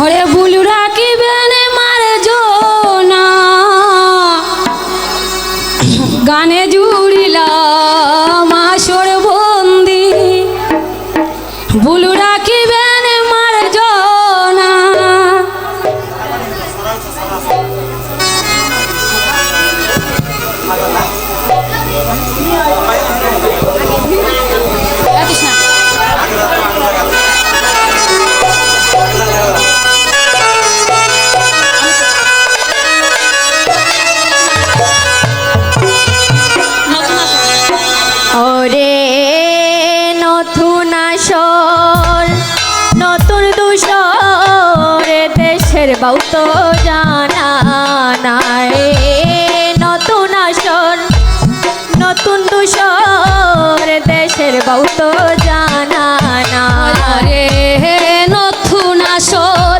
ওরে বুলু রাখিবেন মার জোনা গানে জুড়িলাম আসর বন্দি বুলু রাখিবেন মার জোনা ওরে নতুন আসর নতুন দুশর দেশের বাউত জানা নাই নতুন আসর নতুন দুশর দেশের বাউত জানা রে নতুন আসর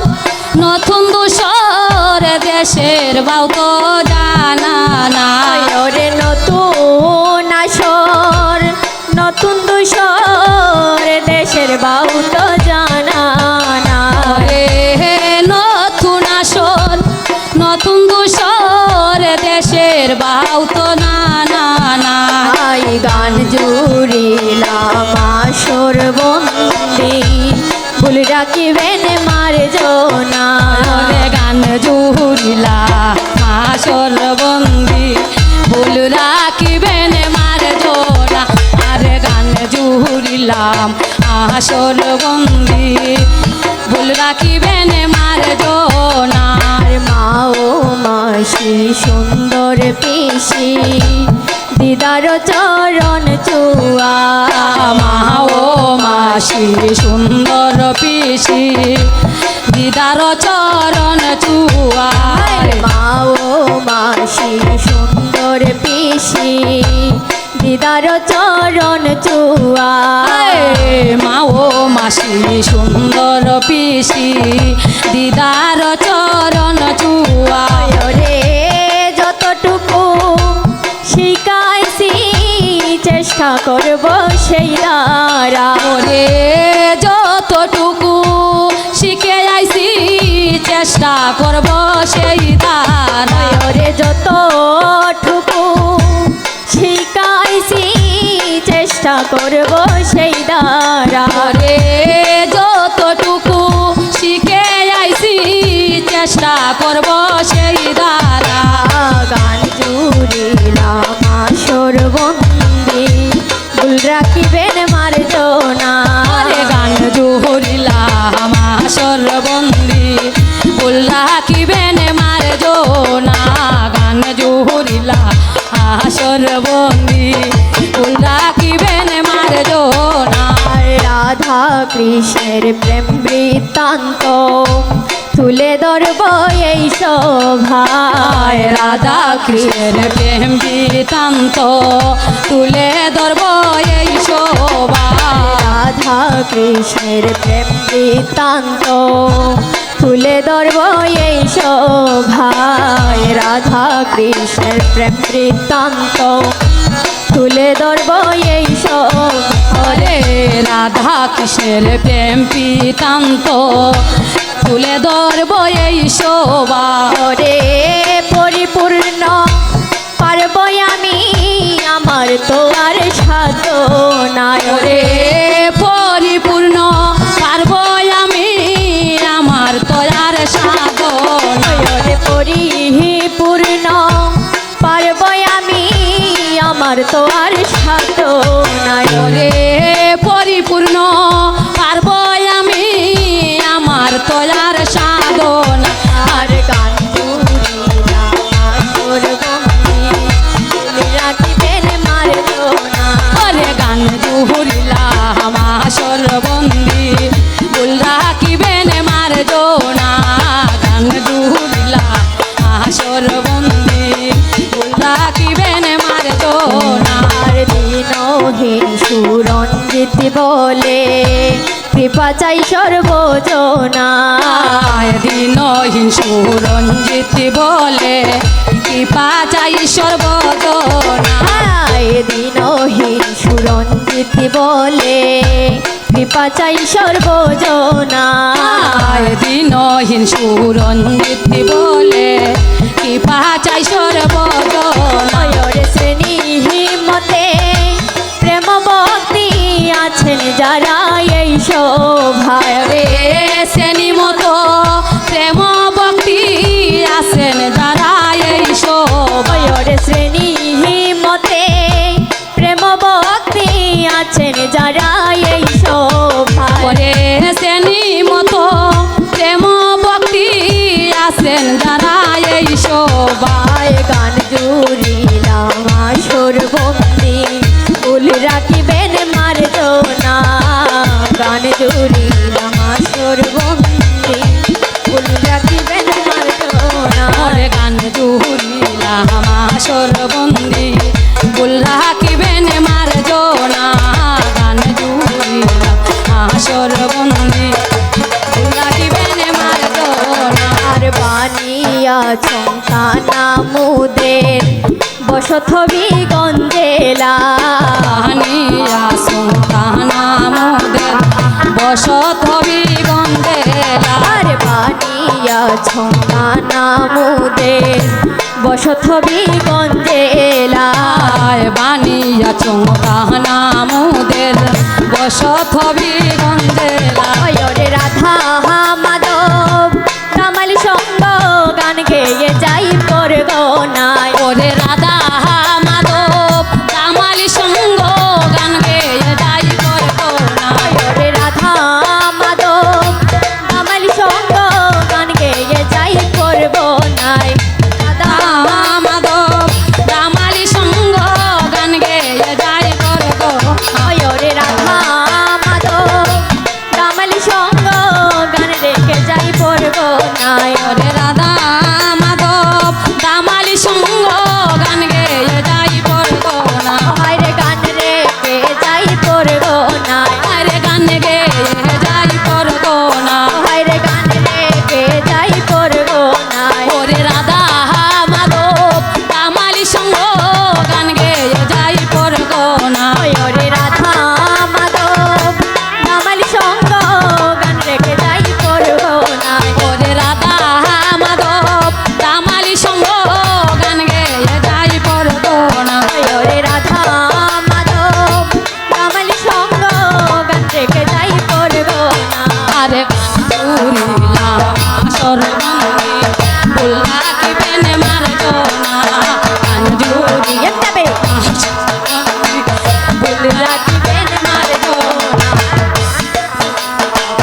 নতুন দুশর দেশের বাউত জানা নাই ওরে নতুন আসর নতুন দুশর দেশের বাউত জানা রে নতুন আসর নতুন দুশর দেশের বাউত না না না আই গান জুড়িলাম আসর বন্দি ভুল রাখিবেন মার জোনা রে গান জুড়িলা আসর বন্দি ভুল রাখিবেন মার জোনা আরে গান জুড়িলাম আসর বন্দি ভুল রাখিবেন মার জোনা আর মা ও মাসি সুন্দর পিসি দিদার চরণ চুয়া মা ও মাসি সুন্দর পিসি দিদার চরণ চুয়ায় মা ও মাসি সুন্দর পিসি দিদার চরণ চুয়া মা ও মাসি সুন্দর পিসি দিদার চরণ চুয়ায় রে যতটুকু শিখাইছি চেষ্টা করব সেই দ্বারা ওরে যতটুকু শিখে আইছি চেষ্টা করব সেই দ্বারা ওরে যতটুকু শিখাইছি চেষ্টা করব সেই দ্বারা রে যতটুকু শিখে আইছি চেষ্টা করব সেই দ্বারা গান জুড়িলাম আসর বন্দি ভুল রাখিবেন মার জোনা রে গান জুড়িলাম আসর বন্দি ভুল রাখিবেন মার জোনা গান জুড়িলা আসর বন্দি ভুল রাখিবেন মার জোনা রাধা কৃষ্ণের প্রেম বৃত্তান্ত তুলে ধরব এই শোভায় রাধা কৃষ্ণের প্রেম বৃত্তান্ত তুলে ধরব এই শোভা রাধা কৃষ্ণের প্রেম বৃত্তান্ত তুলে ধরব এই শোভায় রাধা কৃষ্ণের প্রেম বৃত্তান্ত তুলে ধরব এই রে রাধা কৃষ্ণের প্রেম বৃত্তান্ত তুলে ধরব এই শোভা রে পরিপূর্ণ পারব আমি আমার তো আর সাধনায় রে পরিপূর্ণ পারব আমি আমার তয়ার সাধন রে পরিপূর্ণ পারব আমি আমার তো আর সাধনায় রে পরিপূর্ণ পারব আমি আমার তয়ার সাধন আর গান জুড়িলাম আসর বন্দি ভুল রাখিবেন মার জোনা রে গান জুড়িলাম আসর বন্দি ভুল রাখিবেন মার জোনা গান জুড়িলাম আসর বন্দি ভুল রাখিবেন মার জোনা আর দিনহীন সুরঞ্জিত বলে কৃপা চাই সর্বজনা দিনহীন সুরঞ্জিত বলে কৃপা চাই সর্বজনা দিনহীন সুরঞ্জিত বলে কৃপা চাই সর্বজনা দিনহীন সুরঞ্জিত বলে কৃপা চাই সর্বজন ময়ূর শ্রেণী মতে প্রেম ভক্তি আছেন যারা এই শোভায় রে শ্রেণী মতো প্রেম ভক্তি আছেন যারা এই শোভায় ময়ূর শ্রেণী মতে প্রেম ভক্তি আছেন যারা এই শোভায় করে শ্রেণী মতো প্রেম ভক্তি আছেন যারা এই শোভায় গান জুড়িলাম আসর বন্দি ফুল রাখিবেন মার্জনা গান জুড়িলাম আসর বন্দি ফুল রাখিবেন মার্জনা ওরে গান জুড়িলাম আসর বন্দি ফুল রাখিবেন মার্জনা গান জুড়িলাম আসর বন্দি ফুল রাখিবেন মার্জনা আর বানিয়া চমকা নামুদের বসথবি গঞ্জেলা আনিয়া সন্তানা মোদের বসত হবি গন্ধেলা আর বানিয়া চমকা নামুদের বসথবি গঞ্জেলা বানিয়া চমকানা মোদের বসত হবি গন্ধেলা ময়ূরে রাধা মাধব কামাল সঙ্গ গান গেয়ে যাই পর গনায় ওরে রাধা মাধব কামালি সঙ্গ গান গেয়ে যাই করবো না ময়ূরে রাধা মাধব কামাল সঙ্গ গান গেয়ে যাই পর গনায় রাধা মাধব কামালি সঙ্গ গান গেয়ে যাই করবো ময়ূরে রাধা মাধব কামাল সঙ্গ গান রেখে যাই পর গনায় ওরে রাধা মাধব কামালি সঙ্গ গান গেয়ে যাই করবো না হায়রে গান রেখে যাই পর গনায় আরে গান গেয়ে যাই করবো না হায়রে গান রেখে যাই পর গনায় ওরে রাধা মাধব কামালি সঙ্গ গান গেয়ে যাই করবো না ময়ূরে রাধা মাধব কামাল সঙ্গ গান রেখে যাই পর গনায় ওরে রাধা মাধব কামালি সঙ্গ গান গেয়ে যাই করবো না ময়ূরে রাধা মাধব কামাল সঙ্গ গান রেখে যাই পর গনায় আরে পুরিলা সর্বঙ্গী বুল্লা কি পেনে মারতো না আঞ্জুরি এমটাবে বুল্লা কি পেনে মারতো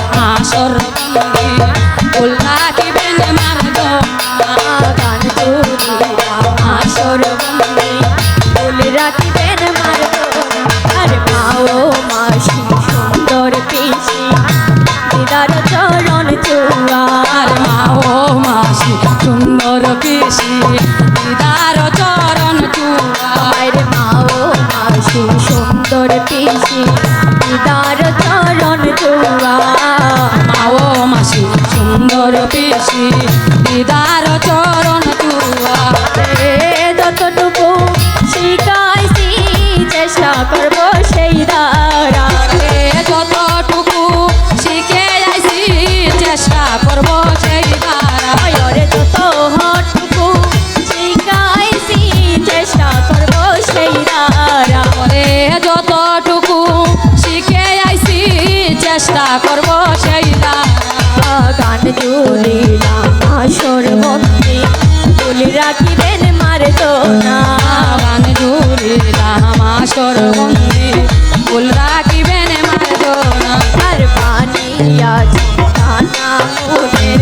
না সর্বঙ্গী বুল্লা কি পেনে মারতো গান জুড়িয়া আসর বন্দি ফুল রাখিবেন মার্জনা আর মা ও মাসি সুন্দর পিসি দিদার চরণ চুয়ার আর মা ও মাসি সুন্দর পিসি দিদার চরণ চুয়া মায়ের মা ও মাসি সুন্দর পিসি দিদার চরণ চুয়ার মা ও মাসি সুন্দর পিসি দিদার চরণ চুয়া যতটুকু শিখাইছি চেষ্টা করবো সেই দ্বারা রে যতটুকু শিখে আইছি চেষ্টা করব সেই দ্বারা ময়ূরে যতটুকু শিখাইছি চেষ্টা করবো সেই দ্বারা করে যতটুকু শিখে আইছি চেষ্টা করব সেই দ্বারা গান জুড়িলাম আসর বন্দি ফুল রাখিবেন মার্জনা গান জুড়িলাম আসর বন্দি ফুল রাখিবেন মার্জনা আর বানিয়া চিন্তা মোদের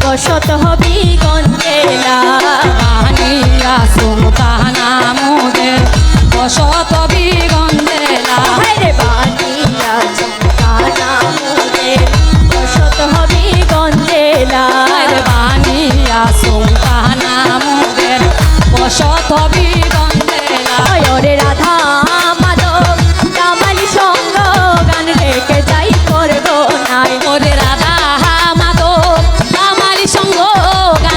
বসত হবি গঞ্জেলা বানিয়া সুলতানা মোদের বসত বিগন্ধেলা হায়রে বানিয়া চিন্তা মোদের বসত হবি গঞ্জেলা বানিয়া সুলতানা মোদের বসত বিগন্ধেলা ময়ূরে রাধা মাধব কামাল সঙ্গ গান রেখে যাই পর গনায় ওরে রাধা মাধব কামালি সঙ্গ গান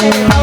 দেশে